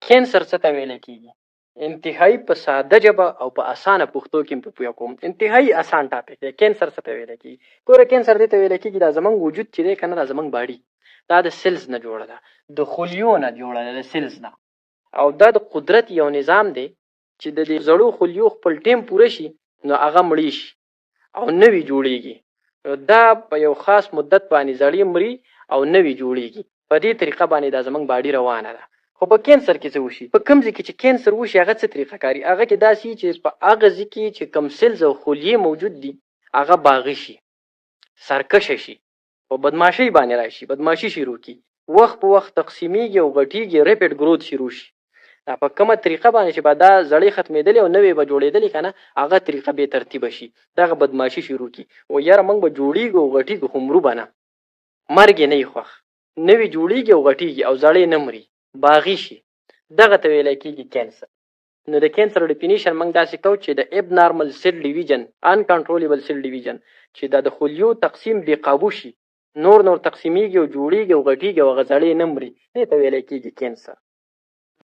کینسر څه ته ویل کېږي؟ انتهایی په ساده ژبه او په اسانه پښتو کې په پوهه کوم. انتهایی اسان ټاپک دی. کینسر څه ته ویل کېږي؟ ګوره کینسر دې ته ویل کېږي دا زمونږ وجود چې دی که نه دا زمونږ باډي دا د سیلز نه جوړه ده، د خلیو نه جوړه ده، د سیلز نه. او دا د قدرت یو نظام دی چې د دې زړو خلیو خپل ټیم پوره شي نو هغه مړی شي او نوی جوړیږي. دا په یو خاص مدت باندې زړې مري او نوی جوړیږي. په دې طریقه باندې دا زمونږ باډي روانه ده. خو په کینسر کې څه وشي؟ په کوم ځای کې چې کینسر وشي هغه څه طریقه کاري؟ هغه کې داسې چې په هغه ځای کې چې کوم سیلز او خلیې موجود دي هغه باغی شي، سرکشه شي، په بدماشي باندې راشي، بدماشي شروع کی، وخت په وخت تقسیمیږي او غټیږي، ریپټ گروث شروع شي. دا په کومه طریقه باندې چې به دا زړې ختمېدلې او نوې به جوړېدلې که نه هغه طریقه بې ترتیبه شي، دغه بدماشي شروع کی. و یاره موږ به جوړېږو او غټېږو خو مرو به نه، مرګ یې نه وي خوښ، نوې جوړېږي او غټېږي او زړې نه مري، باغی شي. دغه ته ویلی کېږي کینسر. نو د کینسر ډیفینیشن موږ داسې کوو چې د ابنارمل سیل ډیویژن، انکنټرولبل سیل ډیویژن، چې دا د خلیو تقسیم بې قابو شي، نور تقسیمیږي او جوړېږي او غټېږي او هغه زړې نه مري، دې ته ویلی کېږي کینسر.